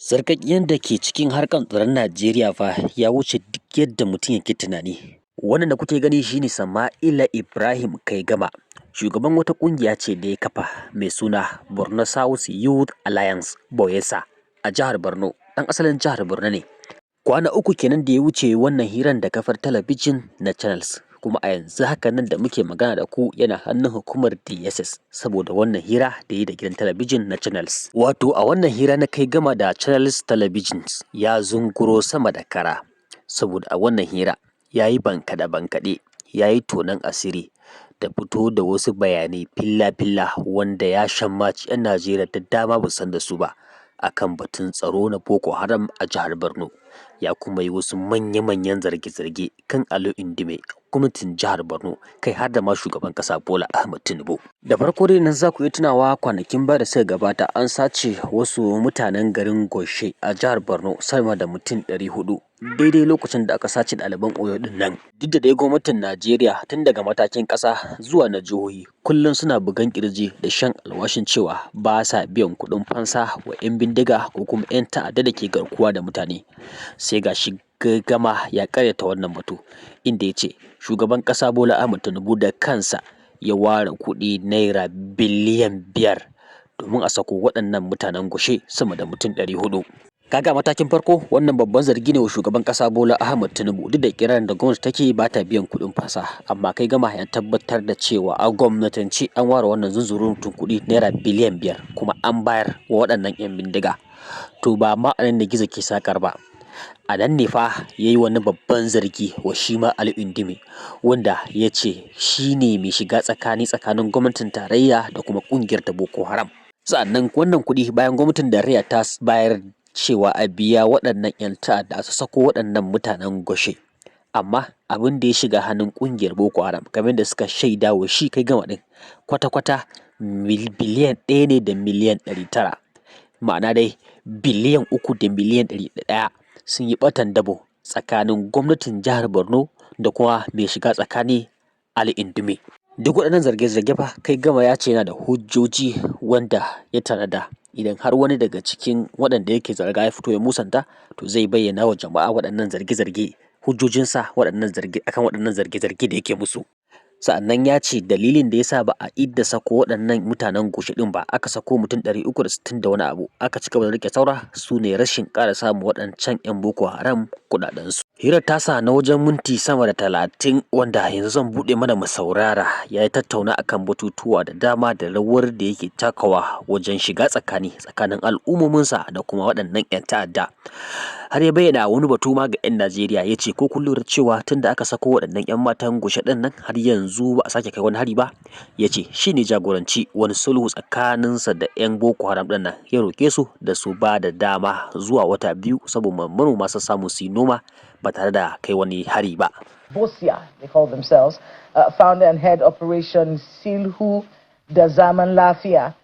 Sarƙaƙƙiyar da ke cikin harkar tsaron Najeriya fa ya wuce duk yadda mutum yake tunani. Wannan da kuke gani shine Sama'ila Ibrahim Kaigama, shugaban wata ƙungiya ce da ya kafa mai suna Borno South Youth Alliance (BOSYA) a jihar Borno. Ɗan asalin jihar Borno ne. Kwana uku kenan da ya wuce wannan hirar da kafar talabijin na Channels, kuma a yanzu haka nan da muke magana da ku yana hannun hukumar DSS saboda wannan hira da yi da gidan talabijin na Channels. Wato a wannan hira na Kaigama da Channels Televisions ya zunguro sama da kara, saboda a wannan hira ya yi bankaɗe, ya yi tonon asiri da fito da wasu bayanai filla-filla wanda ya shammaci 'yan Najeriya da dama ba san da su ba akan batun tsaro na Boko Haram a jihar Borno. Ya kuma yi wasu manya-manyan zarge-zarge kan Ali Ndume, gwamnatin jihar Borno, kai har da ma shugaban ƙasa Bola Ahmed Tinubu. Da farko dai nan za ku yi tunawa kwanakin baya da suka gabata an sace wasu mutanen garin Goshe a jihar Borno sama da mutum 400 daidai lokacin da aka sace ɗaliban Oyo ɗin nan. Duk da dai gwamnatin Najeriya tun daga matakin ƙasa zuwa na jihohi kullum suna bugan kirji da shan alwashin cewa ba sa biyan kuɗin fansa wa 'yan bindiga ko kuma 'yan ta'adda da ke garkuwa da mutane. Sai ga shi Gama ya karyata wannan batu, inda ya ce shugaban ƙasa Bola Ahmed Tinubu da kansa ya ware kuɗi naira biliyan 5 domin a sako waɗannan mutanen Goshe sama da mutum 400. Kaga matakin farko wannan babban zargi ne wa shugaban ƙasa Bola Ahmed Tinubu, duk da kirarin da gwamnati take ba ta biyan kuɗin fasa, amma Kaigama ya tabbatar da cewa a gwamnatance an ware wannan zunzurutun kuɗi naira biliyan 5 kuma an bayar wa waɗannan 'yan bindiga. To ba ma a nan da gizo ke sakar ba. A nan ne fa ya yi wani babban zargi wa shi ma Ali Ndume, wanda ya ce shi ne mai shiga tsakanin gwamnatin tarayya da kuma ƙungiyar ta Boko Haram. Sa'annan wannan kuɗi bayan gwamnatin tarayya ta bayar cewa a biya waɗannan 'yan ta'adda su sako waɗannan mutanen Goshe, amma abin da ya shiga hannun ƙungiyar Boko Haram kamar da suka shaida wa shi Kaigama ɗin kwata-kwata biliyan 1 ne da miliyan 900, ma'ana dai biliyan 3 da miliyan 100 sun yi ɓatan dabo tsakanin gwamnatin jihar Borno da kuma mai shiga tsakani Ali Ndume. Duk waɗannan zarge-zarge fa Kaigama ya ce yana da hujjoji wanda ya tanada. Idan har wani daga cikin waɗanda yake zarga ya fito ya musanta, to zai bayyana wa jama'a waɗannan zarge-zarge, hujjojinsa akan waɗannan zarge-zarge da yake musu. Sa'annan ya ce dalilin da yasa ba a idda sako waɗannan mutanen Goshe ɗin ba, aka sako mutum 360 da wani abu, aka cika da rike saura, su ne rashin ƙara samun waɗancan 'yan Boko Haram kuɗaɗensu. Hirar tasa na wajen minti sama da 30 wanda yanzu zan buɗe mana mu saurara, ya yi tattauna akan batutuwa da dama da rawar da yake takawa wajen shiga tsakanin al'ummominsa da kuma waɗannan 'yan ta'adda. Har ya bayyana wani batu ma ga 'yan Najeriya, ya ce ko kun lura cewa tun da aka sako waɗannan 'yan matan Goshe ɗin nan har yanzu ba a sake kai wani hari ba. Ya ce shi ne jagoranci wani sulhu tsakaninsa da 'yan Boko Haram ɗin nan, ya roƙe su da su ba da dama zuwa wata 2 saboda manoma su samu su yi noma ba tare da kai wani hari ba. BOSYA, they call themselves, founder and head operation Zulum da Ali.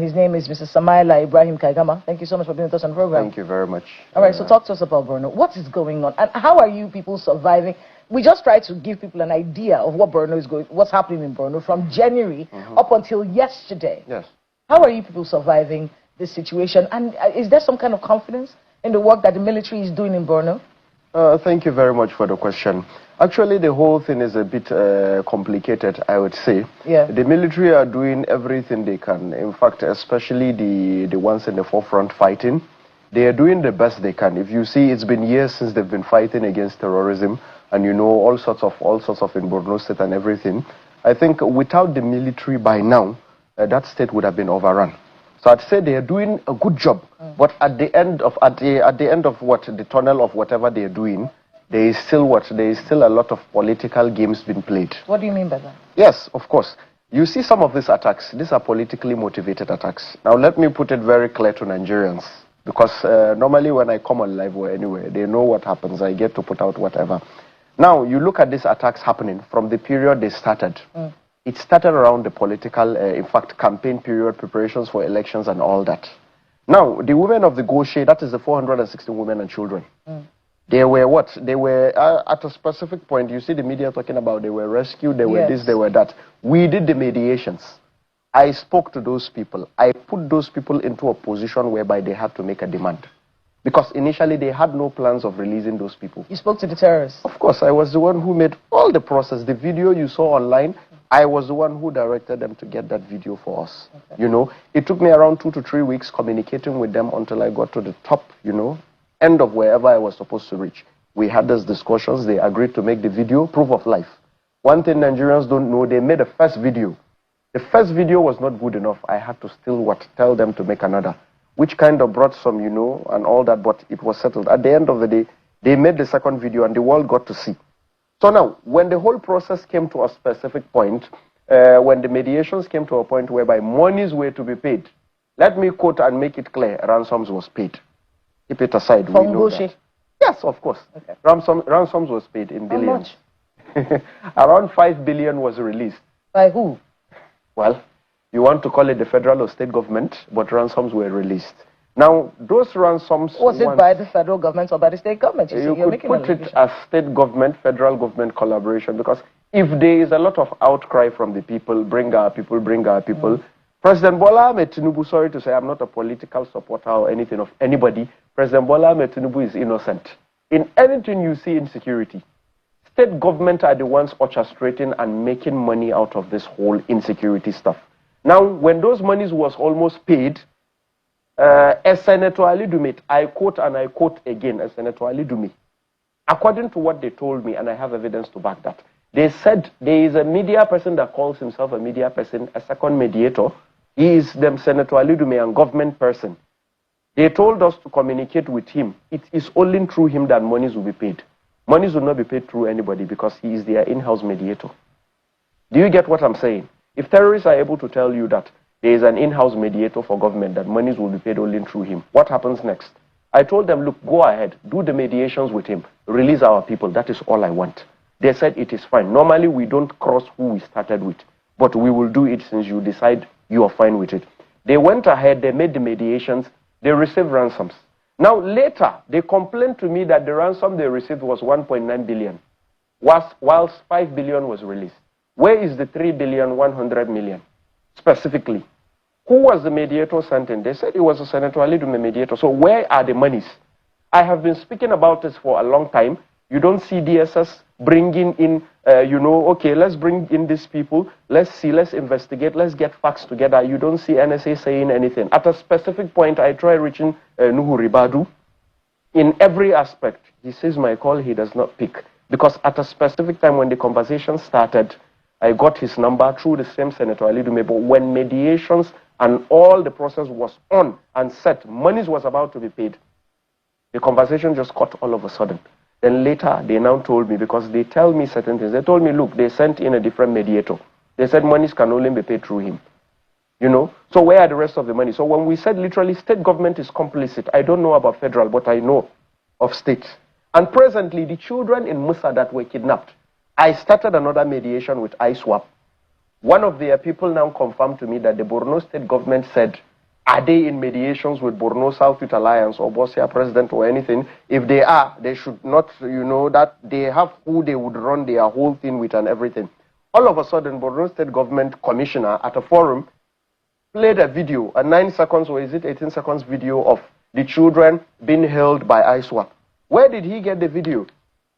His name is Mr. Sama'ila Ibrahim Kaigama. Thank you so much for being with us on the program. Thank you very much. All right, so talk to us about Borno. What is going on, and how are you people surviving? We just try to give people an idea of what's happening in Borno from January up until yesterday. Yes. How are you people surviving this situation, and is there some kind of confidence in the work that the military is doing in Borno? Thank you very much for the question. Actually, the whole thing is a bit complicated, I would say. Yeah. The military are doing everything they can. In fact, especially the ones in the forefront fighting, they are doing the best they can. If you see, it's been years since they've been fighting against terrorism, and you know all sorts of in Borno State and everything. I think without the military by now, that state would have been overrun. So I'd say they are doing a good job, but at the end of the tunnel of whatever they are doing, there is still a lot of political games being played. What do you mean by that? Yes, of course. You see some of these attacks, these are politically motivated attacks. Now let me put it very clear to Nigerians, because normally when I come on live or anywhere, they know what happens. I get to put out whatever. Now you look at these attacks happening from the period they started. It started around the political, in fact, campaign period, preparations for elections and all that. Now, the women of the Goshe, that is the 460 women and children. They were what? They were, at a specific point, you see the media talking about they were rescued, they were this, they were that. We did the mediations. I spoke to those people. I put those people into a position whereby they had to make a demand. Because initially they had no plans of releasing those people. You spoke to the terrorists? Of course, I was the one who made all the process. The video you saw online, I was the one who directed them to get that video for us. Okay. You know, it took me around 2 to 3 weeks communicating with them until I got to the top, you know, end of wherever I was supposed to reach. We had those discussions. They agreed to make the video proof of life. One thing Nigerians don't know, they made a first video. The first video was not good enough. I had to still tell them to make another, which kind of brought some, you know, and all that, but it was settled. At the end of the day, they made the second video and the world got to see. So now, when the whole process came to a specific point, when the mediations came to a point whereby monies were to be paid, let me quote and make it clear, ransoms was paid. Keep it aside, we know that. Yes, of course. Okay. Ransoms was paid in billions. How much? Around 5 billion was released. By who? Well, you want to call it the federal or state government, but ransoms were released. Now, those ransoms... Was it by the federal government or by the state government? You could put it as state government, federal government collaboration, because if there is a lot of outcry from the people, bring our people, bring our people, President Bola Ahmed Tinubu, sorry to say, I'm not a political supporter or anything of anybody, President Bola Ahmed Tinubu is innocent. In anything you see in security, state government are the ones orchestrating and making money out of this whole insecurity stuff. Now, when those monies was almost paid, as Senator Ali Ndume, I quote and I quote again, as Senator Ali Ndume, according to what they told me, and I have evidence to back that, they said there is a media person that calls himself a media person, a second mediator. He is them Senator Ali Ndume and government person. They told us to communicate with him. It is only through him that monies will be paid. Monies will not be paid through anybody because he is their in-house mediator. Do you get what I'm saying? If terrorists are able to tell you that there is an in-house mediator for government, that monies will be paid only through him, what happens next? I told them, look, go ahead, do the mediations with him, release our people, that is all I want. They said it is fine. Normally we don't cross who we started with, but we will do it since you decide you are fine with it. They went ahead, they made the mediations, they received ransoms. Now later, they complained to me that the ransom they received was 1.9 billion, whilst 5 billion was released. Where is the 3 billion 100 million? Specifically, who was the mediator sent in? They said it was a Senator Ali Ndume mediator. So where are the monies? I have been speaking about this for a long time. You don't see DSS bringing in, you know, okay, let's bring in these people. Let's see, let's investigate, let's get facts together. You don't see NSA saying anything. At a specific point, I try reaching Nuhu Ribadu. In every aspect, he says my call, he does not pick. Because at a specific time when the conversation started, I got his number through the same Senator Ali Ndume, but when mediations and all the process was on and set, monies was about to be paid, the conversation just cut all of a sudden. Then later, they now told me, because they tell me certain things, they told me, look, they sent in a different mediator. They said monies can only be paid through him. You know? So where are the rest of the money? So when we said literally state government is complicit, I don't know about federal, but I know of state. And presently, the children in Musa that were kidnapped, I started another mediation with ISWAP. One of their people now confirmed to me that the Borno state government said, are they in mediations with Borno South Youth Alliance or BOSYA president or anything? If they are, they should not, you know, that they have who they would run their whole thing with and everything. All of a sudden, Borno state government commissioner at a forum played a video, a 9 seconds or is it 18 seconds video of the children being held by ISWAP. Where did he get the video?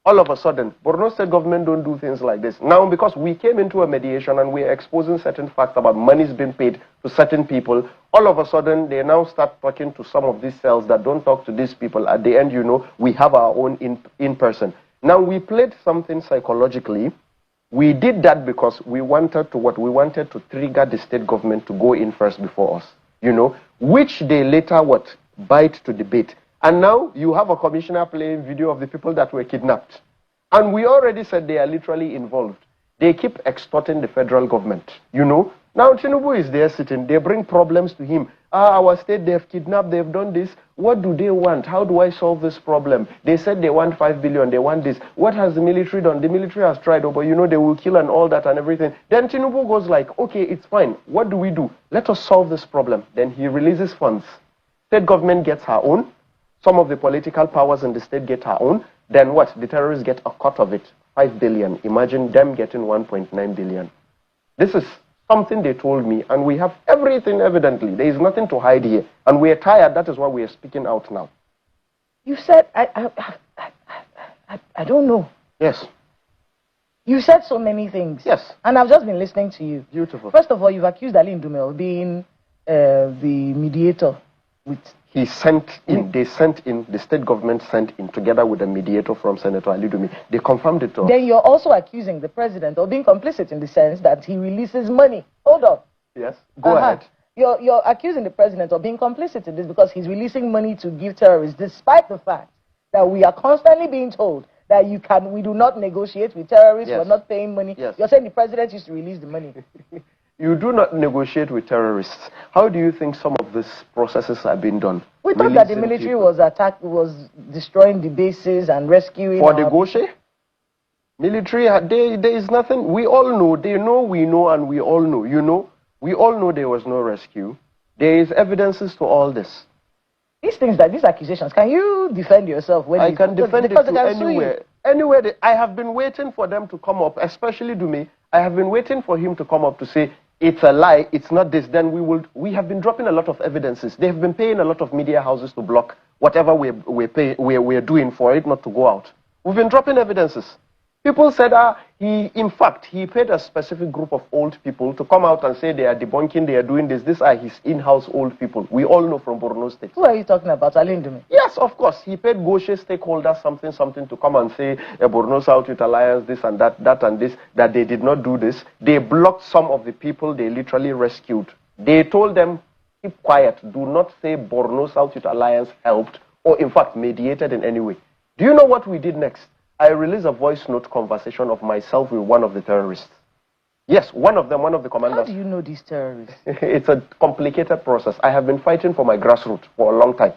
All of a sudden, Borno state government don't do things like this. Now, because we came into a mediation and we're exposing certain facts about monies being paid to certain people, all of a sudden, they now start talking to some of these cells that don't talk to these people. At the end, you know, we have our own in-person. Now, we played something psychologically. We did that because we wanted to what? We wanted to trigger the state government to go in first before us, you know, which they later what? Bite to the bait. And now you have a commissioner playing video of the people that were kidnapped. And we already said they are literally involved. They keep extorting the federal government, you know. Now Tinubu is there sitting. They bring problems to him. Our state, they have kidnapped, they have done this. What do they want? How do I solve this problem? They said they want 5 billion, they want this. What has the military done? The military has tried, but you know, they will kill and all that and everything. Then Tinubu goes like, okay, it's fine. What do we do? Let us solve this problem. Then he releases funds. State government gets her own. Some of the political powers in the state get her own. Then what? The terrorists get a cut of it. 5 billion. Imagine them getting 1.9 billion. This is something they told me, and we have everything evidently. There is nothing to hide here. And we are tired. That is why we are speaking out now. You said, I don't know. Yes. You said so many things. Yes. And I've just been listening to you. Beautiful. First of all, you've accused Ali Ndume of being the mediator with... He sent in, they sent in, the state government sent in, together with a mediator from Senator Ali Ndume. They confirmed it to us. Then you're also accusing the president of being complicit in the sense that he releases money. Hold on. Yes, go ahead. You're accusing the president of being complicit in this because he's releasing money to give terrorists, despite the fact that we are constantly being told that we do not negotiate with terrorists, Yes. we're not paying money. Yes. You're saying the president used to release the money. You do not negotiate with terrorists. How do you think some of these processes have been done? We thought that the military was destroying the bases and rescuing... For the Goshe? Military, there is nothing. We all know, they know, we know, and we all know. You know, we all know there was no rescue. There is evidences to all this. These things, these accusations, can you defend yourself? When I can defend it to anywhere. Anywhere. I have been waiting for them to come up, especially Dume. I have been waiting for him to come up to say, it's a lie, it's not this. Then we have been dropping a lot of evidences. They have been paying a lot of media houses to block whatever we're doing for it not to go out. We've been dropping evidences. People said, in fact, he paid a specific group of old people to come out and say they are debunking, they are doing this. These are his in-house old people. We all know from Borno State. Who are you talking about, Ali Ndume? Yes, of course. He paid Goshe stakeholders something to come and say, Borno South Youth Alliance, this and that and this, that they did not do this. They blocked some of the people they literally rescued. They told them, keep quiet. Do not say Borno South Youth Alliance helped or, in fact, mediated in any way. Do you know what we did next? I released a voice note conversation of myself with one of the terrorists. Yes, one of the commanders. How do you know these terrorists? It's a complicated process. I have been fighting for my grassroots for a long time.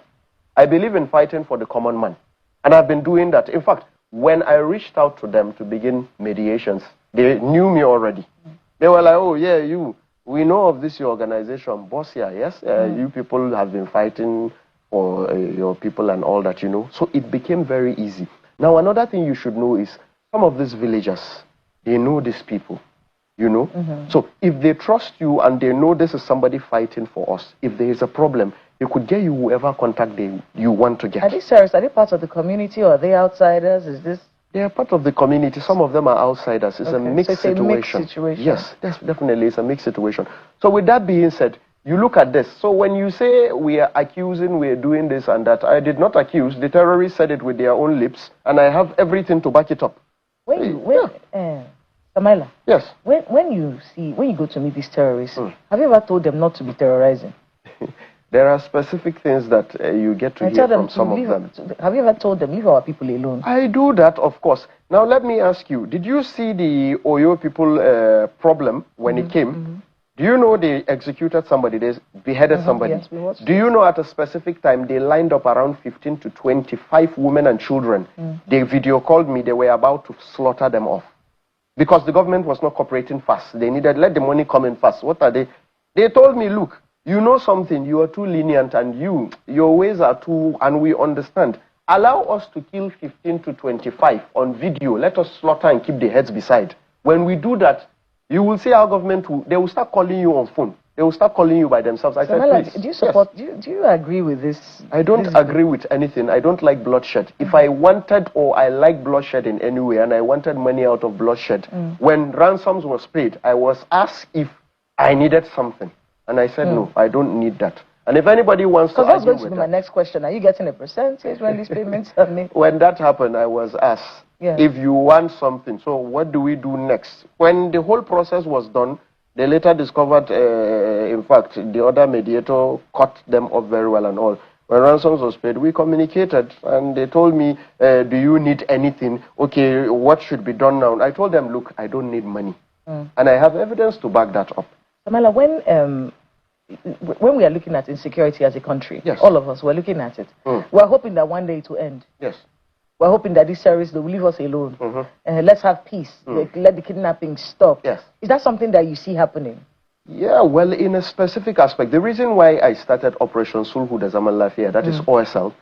I believe in fighting for the common man. And I've been doing that. In fact, when I reached out to them to begin mediations, they knew me already. They were like, oh, yeah, we know of this, your organization, BOSYA, yes? You people have been fighting for your people and all that, you know. So it became very easy. Now, another thing you should know is some of these villagers, they know these people, you know. So if they trust you and they know this is somebody fighting for us, if there is a problem, they could get you whoever contact you want to get. Are these terrorists, are they part of the community or are they outsiders? Is this... They are part of the community. Some of them are outsiders. It's a mixed situation. A mixed situation. Yes, definitely. It's a mixed situation. So with that being said, you look at this. So when you say we are accusing, we are doing this and that, I did not accuse. The terrorists said it with their own lips, and I have everything to back it up. Samila, yes. When you go to meet these terrorists, have you ever told them not to be terrorizing? There are specific things that you get to hear from some of them. Have you ever told them, leave our people alone? I do that, of course. Now, let me ask you, did you see the Oyo people problem when it came? Do you know they executed somebody, they beheaded somebody? Yes, we watched Do you know at a specific time they lined up around 15 to 25 women and children? They video called me, they were about to slaughter them off. Because the government was not cooperating fast. They needed, let the money come in fast. What are they? They told me, look, you know something, you are too lenient and your ways are too, and we understand. Allow us to kill 15 to 25 on video. Let us slaughter and keep the heads beside. When we do that, you will see our government, they will start calling you on phone. They will start calling you by themselves. I said, please. Do you support, yes. do you agree with this? I don't agree with anything. I don't like bloodshed. If I wanted or I like bloodshed in any way and I wanted money out of bloodshed, when ransoms was paid, I was asked if I needed something. And I said, no, I don't need that. And if anybody wants to argue with that... Because that's going to be my next question. Are you getting a percentage when these payments are made? When that happened, I was asked, if you want something, so what do we do next? When the whole process was done, they later discovered, in fact, the other mediator cut them off very well and all. When ransoms was paid, we communicated, and they told me, do you need anything? Okay, what should be done now? I told them, look, I don't need money. And I have evidence to back that up. Samala, when we are looking at insecurity as a country, all of us, we're looking at it. We're hoping that one day it will end. Yes. We're hoping that these terrorists will leave us alone. Let's have peace. Let the kidnapping stop. Yes. Is that something that you see happening? Yeah, well, in a specific aspect. The reason why I started Operation Zulum da Ali Ndume, that is OSL,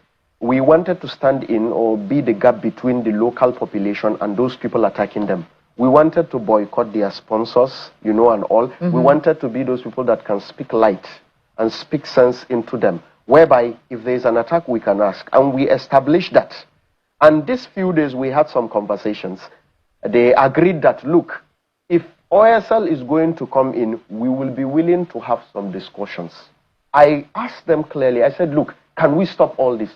we wanted to stand in or be the gap between the local population and those people attacking them. We wanted to boycott their sponsors, and all. We wanted to be those people that can speak light and speak sense into them. whereby if there is an attack, we can ask. And we established that. And these few days, we had some conversations. They agreed that, look, if OSL is going to come in, we will be willing to have some discussions. I asked them clearly, I said, look, can we stop all this?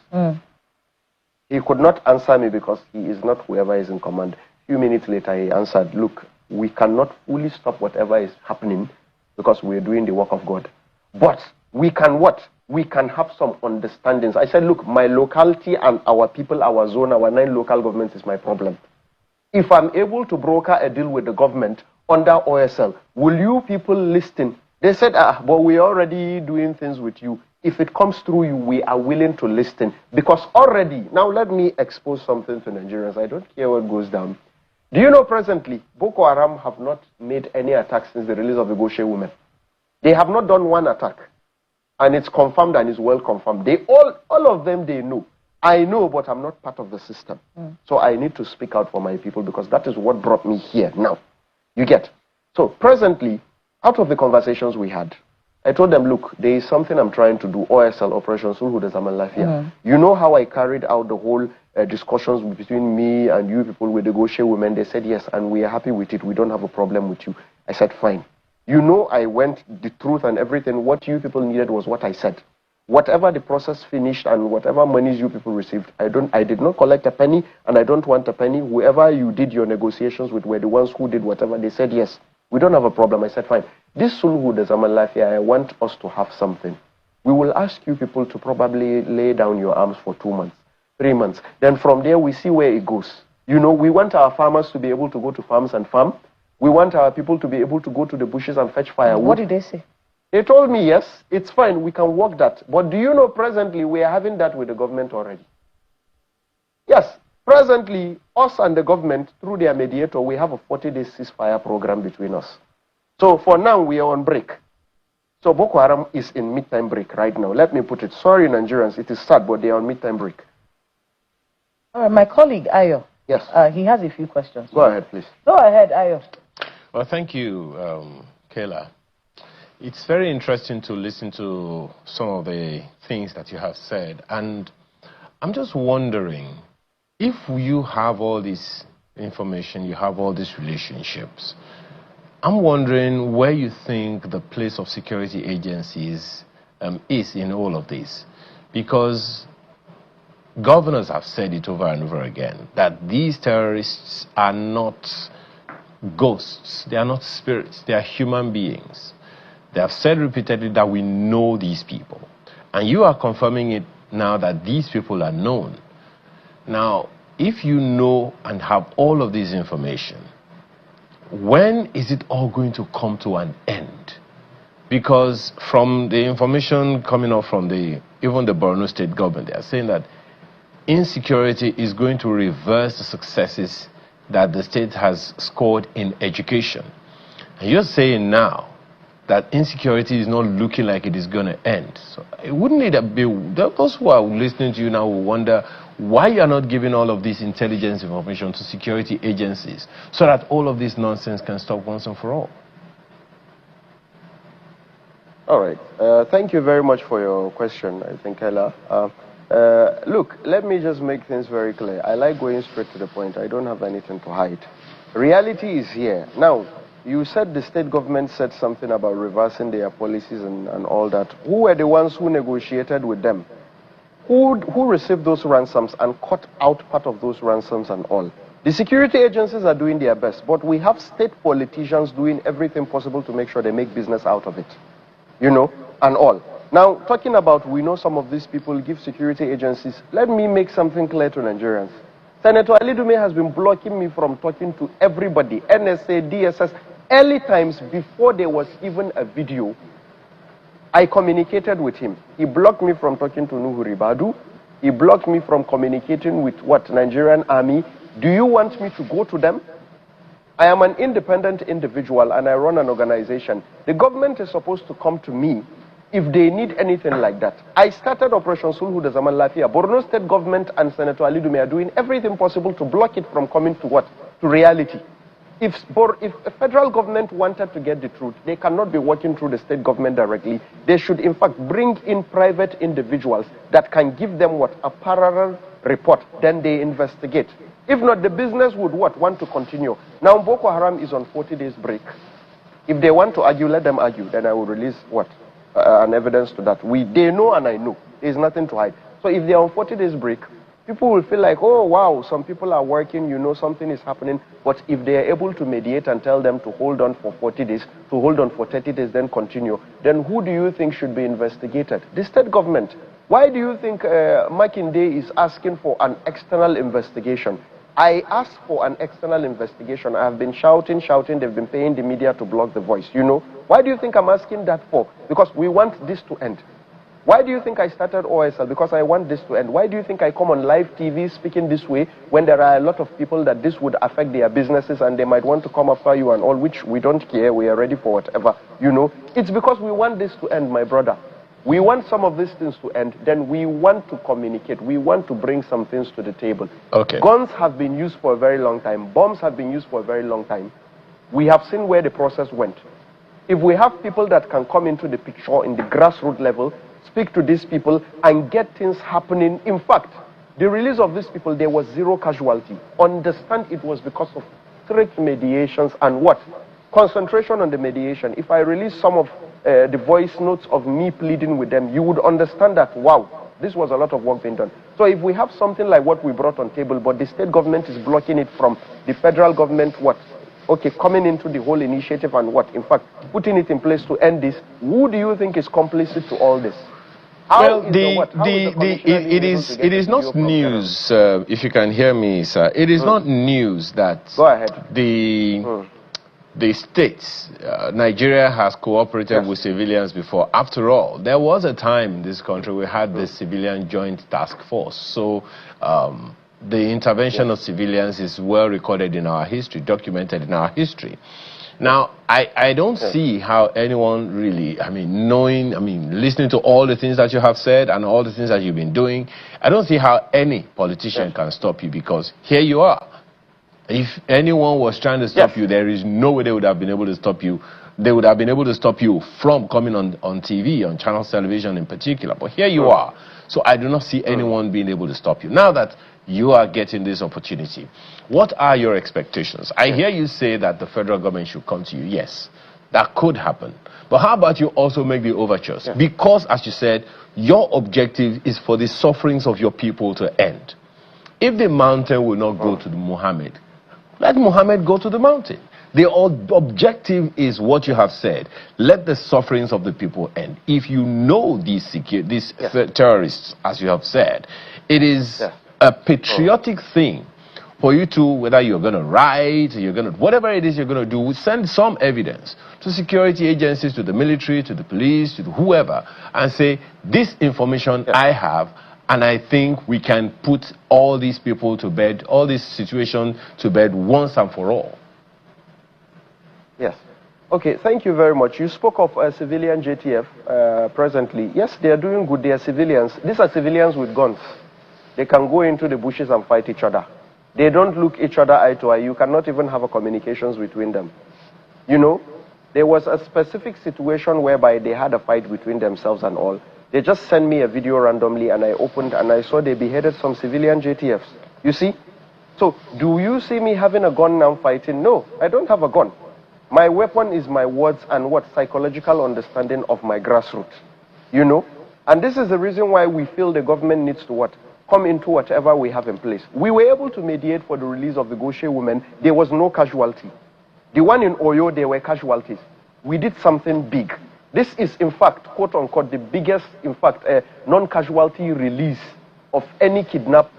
He could not answer me because he is not whoever is in command. A few minutes later, he answered, look, we cannot fully stop whatever is happening because we are doing the work of God. But we can what? We can have some understandings. I said, look, my locality and our people, our zone, our 9 local governments is my problem. If I'm able to broker a deal with the government under OSL, will you people listen? They said, but we're already doing things with you. If it comes through you, we are willing to listen. Because already, now let me expose something to Nigerians. I don't care what goes down. Do you know presently, Boko Haram have not made any attacks since the release of the Goshe women? They have not done one attack. And it's confirmed and it's well confirmed. They all of them, they know. I know, but I'm not part of the system. So I need to speak out for my people because that is what brought me here now. You get? So presently, out of the conversations we had, I told them, look, there is something I'm trying to do, OSL, Operation Zulum da Ali Ndume. You know how I carried out the whole discussions between me and you people with the Goshe women? They said, yes, and we are happy with it. We don't have a problem with you. I said, fine. You know I went the truth and everything. What you people needed was what I said. Whatever the process finished and whatever monies you people received, I did not collect a penny and I don't want a penny. Whoever you did your negotiations with were the ones who did whatever. They said, yes, we don't have a problem. I said, fine. This Zulum da Ali Ndume, I want us to have something. We will ask you people to probably lay down your arms for 2 months, 3 months. Then from there, we see where it goes. You know, we want our farmers to be able to go to farms and farm. We want our people to be able to go to the bushes and fetch firewood. What did they say? They told me, yes, it's fine, we can work that. But do you know presently we are having that with the government already? Yes, presently, us and the government, through their mediator, we have a 40-day ceasefire program between us. So for now, we are on break. So Boko Haram is in mid-time break right now. Let me put it. Sorry, Nigerians, it is sad, but they are on mid-time break. All right, my colleague, Ayo. Yes. He has a few questions. Go ahead, please. Go ahead, Ayo. Well, thank you, Kayla. It's very interesting to listen to some of the things that you have said. And I'm just wondering, if you have all this information, you have all these relationships, I'm wondering where you think the place of security agencies is in all of this. Because governors have said it over and over again, that these terrorists are not ghosts, they are not spirits, they are human beings. They have said repeatedly that we know these people. And you are confirming it now that these people are known. Now, if you know and have all of this information, when is it all going to come to an end? Because from the information coming up from even the Borno state government, they are saying that insecurity is going to reverse the successes that the state has scored in education. And you're saying now that insecurity is not looking like it is going to end. So wouldn't it be, those who are listening to you now will wonder why you are not giving all of this intelligence information to security agencies so that all of this nonsense can stop once and for all? All right. Thank you very much for your question, I think, Ella. Look, let me just make things very clear. I like going straight to the point. I don't have anything to hide. Reality is here. Now, you said the state government said something about reversing their policies and all that. Who were the ones who negotiated with them? Who received those ransoms and cut out part of those ransoms and all? The security agencies are doing their best, but we have state politicians doing everything possible to make sure they make business out of it. You know, and all. Now, talking about we know some of these people give security agencies, let me make something clear to Nigerians. Senator Ali Ndume has been blocking me from talking to everybody, NSA, DSS, early times before there was even a video. I communicated with him. He blocked me from talking to Nuhu Ribadu. He blocked me from communicating with Nigerian army. Do you want me to go to them? I am an independent individual and I run an organization. The government is supposed to come to me if they need anything like that. I started Operation Zulum da Ali Ndume. Borno state government and Senator Ali Ndume are doing everything possible to block it from coming to To reality. If a federal government wanted to get the truth, they cannot be working through the state government directly. They should, in fact, bring in private individuals that can give them a parallel report. Then they investigate. If not, the business would want to continue. Now, Boko Haram is on 40 days break. If they want to argue, let them argue. Then I will release an evidence to that. They know and I know. There's nothing to hide. So if they're on 40 days break, people will feel like, oh, wow, some people are working, something is happening. But if they are able to mediate and tell them to hold on for 40 days, to hold on for 30 days, then continue, then who do you think should be investigated? The state government. Why do you think Makinde is asking for an external investigation? I asked for an external investigation. I have been shouting. They've been paying the media to block the voice. Why do you think I'm asking that for? Because we want this to end. Why do you think I started OSL? Because I want this to end. Why do you think I come on live TV speaking this way when there are a lot of people that this would affect their businesses and they might want to come after you and all, which we don't care. We are ready for whatever. It's because we want this to end, my brother. We want some of these things to end. Then we want to communicate. We want to bring some things to the table. Okay. Guns have been used for a very long time. Bombs have been used for a very long time. We have seen where the process went. If we have people that can come into the picture in the grassroots level, speak to these people and get things happening. In fact, the release of these people, there was zero casualty. Understand it was because of strict mediations and concentration on the mediation. If I release some of the voice notes of me pleading with them, you would understand that, wow, this was a lot of work being done. So if we have something like what we brought on table, but the state government is blocking it from the federal government, coming into the whole initiative and in fact, putting it in place to end this, who do you think is complicit to all this? It is not news, if you can hear me, sir. It is not news that Go ahead. the states, Nigeria has cooperated with civilians before. After all, there was a time in this country we had the Civilian Joint Task Force. So the intervention of civilians is well recorded in our history, documented in our history. Now, I don't see how anyone really, listening to all the things that you have said and all the things that you've been doing, I don't see how any politician can stop you, because here you are. If anyone was trying to stop you, there is no way they would have been able to stop you. They would have been able to stop you from coming on TV, on channels television in particular. But here you are. So I do not see anyone being able to stop you. Now that you are getting this opportunity, what are your expectations? I hear you say that the federal government should come to you. Yes, that could happen. But how about you also make the overtures? Because, as you said, your objective is for the sufferings of your people to end. If the mountain will not go to Muhammad, let Muhammad go to the mountain. The objective is what you have said. Let the sufferings of the people end. If you know these terrorists, as you have said, it is a patriotic thing for you to, whether you're going to write, whatever it is you're going to do, send some evidence to security agencies, to the military, to the police, to whoever, and say, this information I have, and I think we can put all these people to bed, all this situation to bed once and for all. Yes. Okay, thank you very much. You spoke of civilian JTF presently. Yes, they are doing good. They are civilians. These are civilians with guns. They can go into the bushes and fight each other. They don't look each other eye to eye. You cannot even have a communications between them. There was a specific situation whereby they had a fight between themselves and all. They just sent me a video randomly, and I opened and I saw they beheaded some civilian JTFs. You see? So, do you see me having a gun now fighting? No, I don't have a gun. My weapon is my words and psychological understanding of my grassroots. And this is the reason why we feel the government needs to come into whatever we have in place. We were able to mediate for the release of the Goshe women. There was no casualty. The one in Oyo, there were casualties. We did something big. This is, in fact, quote-unquote, the biggest, in fact, non-casualty release of any kidnapped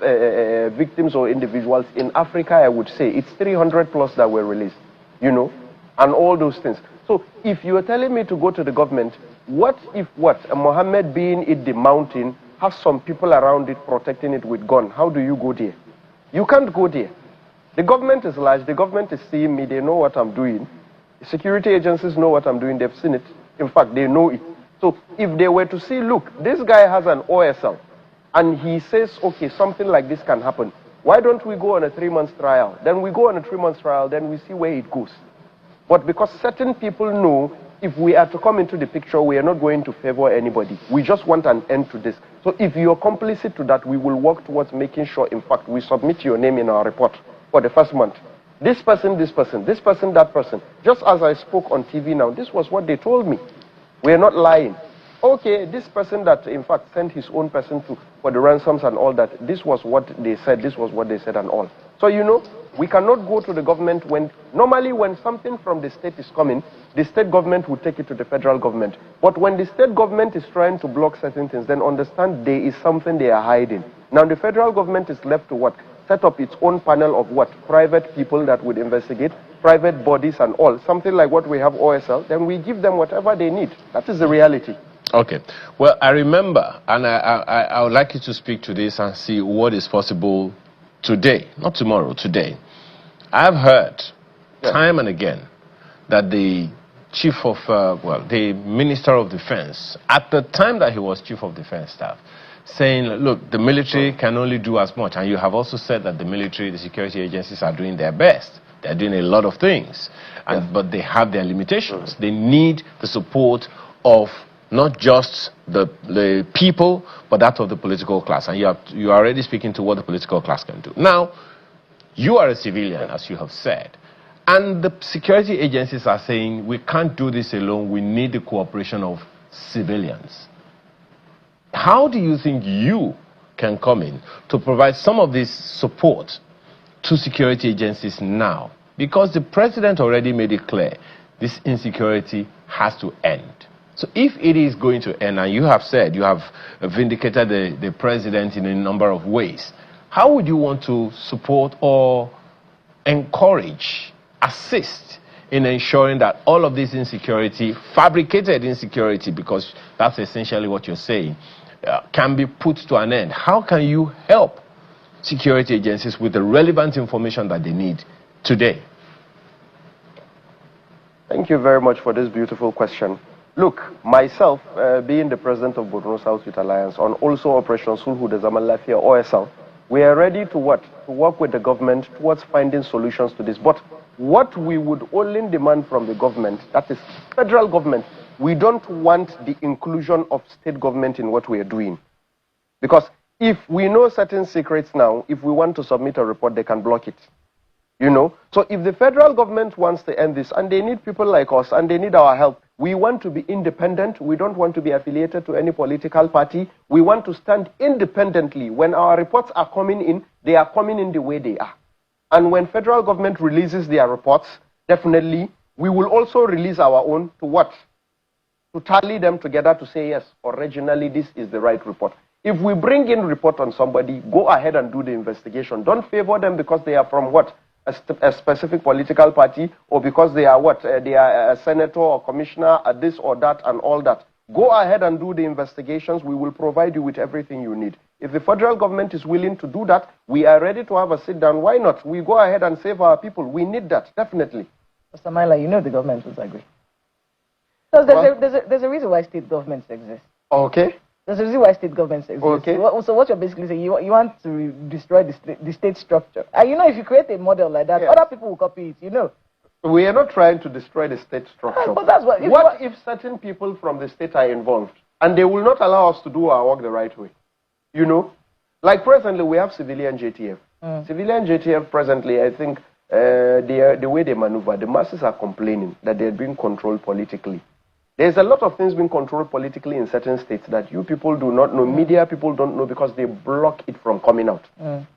victims or individuals in Africa, I would say. It's 300 plus that were released, and all those things. So if you are telling me to go to the government, what if Mohammed being in the mountain has some people around it protecting it with gun? How do you go there? You can't go there. The government is large. The government is seeing me. They know what I'm doing. The security agencies know what I'm doing. They've seen it. In fact, they know it. So if they were to see, look, this guy has an OSL, and he says, okay, something like this can happen, Why don't we go on a 3-month trial? Then we go on a 3-month trial, then we see where it goes. But because certain people know if we are to come into the picture, we are not going to favor anybody. We just want an end to this. So if you're complicit to that, we will work towards making sure, in fact, we submit your name in our report for the first month. This person, this person, this person, that person. Just as I spoke on TV now, this was what they told me. We are not lying. Okay, this person that, in fact, sent his own person to for the ransoms and all that, this was what they said, this was what they said and all. So, you know, we cannot go to the government when, normally when something from the state is coming, the state government will take it to the federal government. But when the state government is trying to block certain things, then understand there is something they are hiding. Now the federal government is left to what? Set up its own panel of what? Private people that would investigate, private bodies and all. Something like what we have OSL, then we give them whatever they need. That is the reality. Okay. Well, I remember, and I would like you to speak to this and see what is possible today, not tomorrow, today. I've heard time and again that the chief of, the Minister of Defense, at the time that he was Chief of Defense Staff, saying, look, the military can only do as much. And you have also said that the military, the security agencies are doing their best. They're doing a lot of things, but they have their limitations. They need the support of not just the people, but that of the political class. And you are already speaking to what the political class can do. Now, you are a civilian, as you have said. And the security agencies are saying, we can't do this alone. We need the cooperation of civilians. How do you think you can come in to provide some of this support to security agencies now? Because the president already made it clear, this insecurity has to end. So if it is going to end, and you have said, you have vindicated the president in a number of ways, how would you want to support or encourage, assist in ensuring that all of this insecurity, fabricated insecurity, because that's essentially what you're saying, can be put to an end? How can you help security agencies with the relevant information that they need today? Thank you very much for this beautiful question. Look, myself, being the president of Borno South Youth Alliance, on also Operation Zulum da Ali Ndume, OSL, we are ready to what? To work with the government towards finding solutions to this. But what we would only demand from the government, that is federal government, we don't want the inclusion of state government in what we are doing. Because if we know certain secrets now, if we want to submit a report, they can block it. You know? So if the federal government wants to end this, and they need people like us, and they need our help, we want to be independent. We don't want to be affiliated to any political party. We want to stand independently. When our reports are coming in, they are coming in the way they are. And when federal government releases their reports, definitely, we will also release our own to what? To tally them together to say, yes, originally this is the right report. If we bring in report on somebody, go ahead and do the investigation. Don't favor them because they are from what? A specific political party, or because they are what? They are a senator or commissioner at this or that and all that. Go ahead and do the investigations. We will provide you with everything you need. If the federal government is willing to do that, we are ready to have a sit down. Why not? We go ahead and save our people. We need that, definitely. Mr. Myla, you know the government would agree. Because there's a reason why state governments exist. Okay. There's a reason why state governments exist. Okay. So what you're basically saying, you want to destroy the state structure. And you know, if you create a model like that, other people will copy it, you know. We are not trying to destroy the state structure. But that's what if certain people from the state are involved, and they will not allow us to do our work the right way? You know? Like presently, we have civilian JTF. Civilian JTF presently, I think, the way they maneuver, the masses are complaining that they're being controlled politically. There's a lot of things being controlled politically in certain states that you people do not know, media people don't know, because they block it from coming out.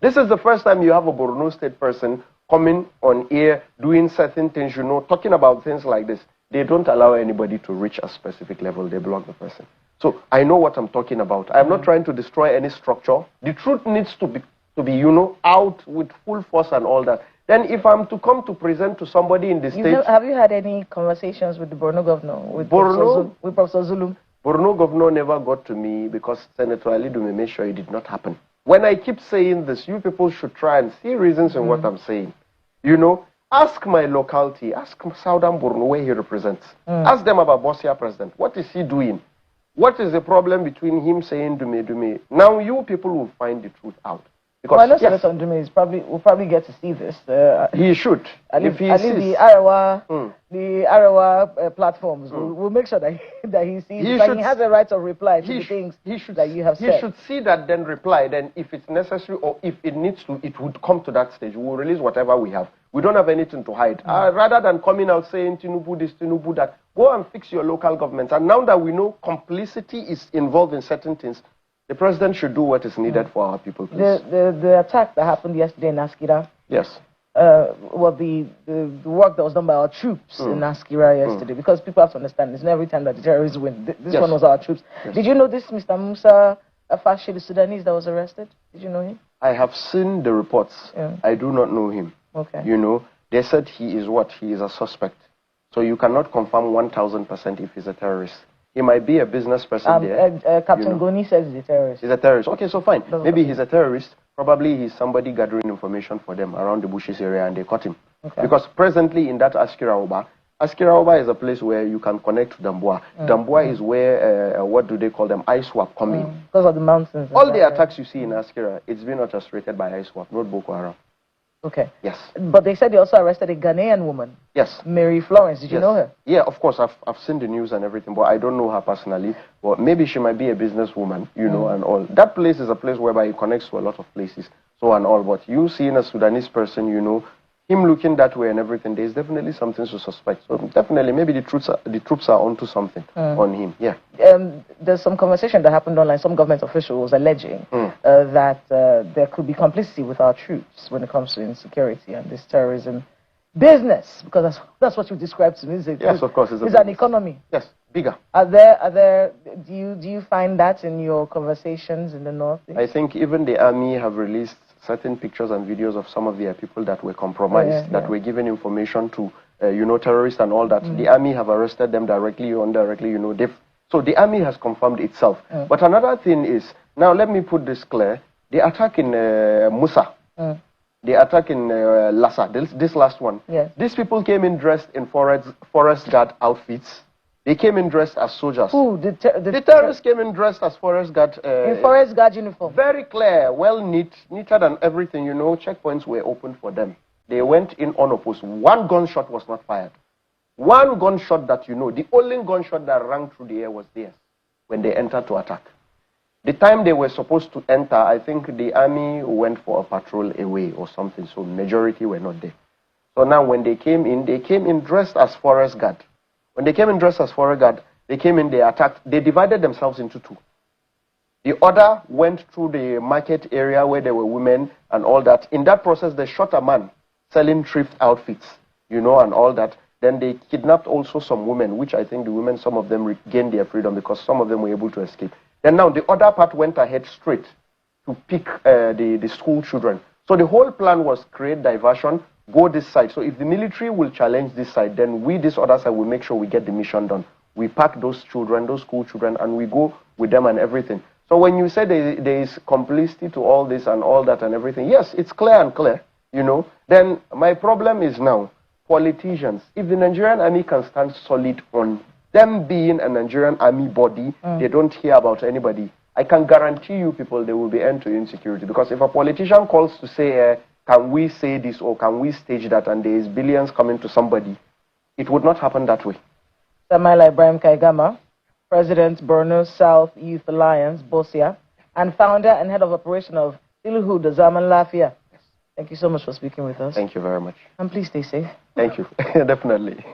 This is the first time you have a Borno State person coming on air, doing certain things, you know, talking about things like this. They don't allow anybody to reach a specific level. They block the person. So I know what I'm talking about. I'm not trying to destroy any structure. The truth needs to be, you know, out with full force and all that. Then if I'm to come to present to somebody in the state... Have you had any conversations with the Borno governor, with Professor Zulum? Borno governor never got to me because Senator Ali Ndume made sure it did not happen. When I keep saying this, you people should try and see reasons in what I'm saying. You know, ask my locality, ask Southern Borno where he represents. Ask them about BOSYA president. What is he doing? What is the problem between him saying Ndume? Now you people will find the truth out. Because well, I know yes, Senator Ndume will probably get to see this. he should. At If least he sees, the Arawa platforms will make sure that he sees it. Like he has a right of reply to the things that you have said. He should see that, then reply. Then, if it's necessary or if it needs to, it would come to that stage. We will release whatever we have. We don't have anything to hide. Rather than coming out saying Tinubu this, Tinubu that, go and fix your local governments. And now that we know complicity is involved in certain things, the president should do what is needed for our people, please. The attack that happened yesterday in Askira. Yes. Well, the work that was done by our troops in Askira yesterday, because people have to understand, it's not every time that the terrorists win. This one was our troops. Yes. Did you know this Mr. Musa Afashi, the Sudanese that was arrested? Did you know him? I have seen the reports. Yeah. I do not know him. Okay. You know, they said he is what? He is a suspect. So you cannot confirm 1,000% if he's a terrorist. He might be a business person there. Captain Goni says he's a terrorist. He's a terrorist. Okay, so fine. Maybe he's a terrorist. Probably he's somebody gathering information for them around the bushes area and they caught him. Okay. Because presently in that Askira Oba is a place where you can connect to Damboa. Damboa is where, what do they call them, ISWAP come in. Because of the mountains. All the attacks you see in Askira, it's been orchestrated by ISWAP, not Boko Haram. Okay. Yes. But they said they also arrested a Ghanaian woman. Yes. Mary Florence. Did you know her? Yeah, of course. I've seen the news and everything, but I don't know her personally. But maybe she might be a businesswoman, you know, and all. That place is a place whereby it connects to a lot of places, so and all. But you seeing a Sudanese person, you know, him looking that way and everything, there's definitely something to suspect. So definitely, maybe the troops are onto something on him. Yeah. There's some conversation that happened online. Some government officials alleging that there could be complicity with our troops when it comes to insecurity and this terrorism business, because that's what you described to me. Yes, of course, it's an economy. Yes, bigger. Do you find that in your conversations in the north? I think even the army have released certain pictures and videos of some of their people that were compromised, that were given information to, you know, terrorists and all that. The army have arrested them directly or indirectly, you know. So the army has confirmed itself. But another thing is, now let me put this clear, the attack in Musa, the attack in Lassa, this last one, these people came in dressed in forest guard outfits. They came in dressed as soldiers. Who? The terrorists came in dressed as forest guard. In forest guard uniform. Very clear, well neater than everything, you know. Checkpoints were open for them. They went in unopposed. One gunshot was not fired. One gunshot that you know, the only gunshot that rang through the air was theirs when they entered to attack. The time they were supposed to enter, I think the army went for a patrol away or something, so majority were not there. So now when they came in dressed as forest guard. When they came in dressed as forest guard, they came in, they attacked, they divided themselves into two. The other went through the market area where there were women and all that. In that process, they shot a man selling thrift outfits, you know, and all that. Then they kidnapped also some women, which I think the women, some of them regained their freedom because some of them were able to escape. Then now the other part went ahead straight to pick the school children. So the whole plan was create diversion, go this side. So if the military will challenge this side, then we, this other side, will make sure we get the mission done. We pack those children, those school children, and we go with them and everything. So when you say there is complicity to all this and all that and everything, yes, it's clear and clear, you know. Then my problem is now, politicians, if the Nigerian army can stand solid on them being a Nigerian army body, they don't hear about anybody. I can guarantee you people there will be end to insecurity. Because if a politician calls to say, can we say this or can we stage that, and there is billions coming to somebody, it would not happen that way. Ibrahim Kaigama, President, Borno South Youth Alliance, BOSYA, and founder and head of operation of Zulum da Ali. Thank you so much for speaking with us. Thank you very much. And please stay safe. Thank you. Definitely.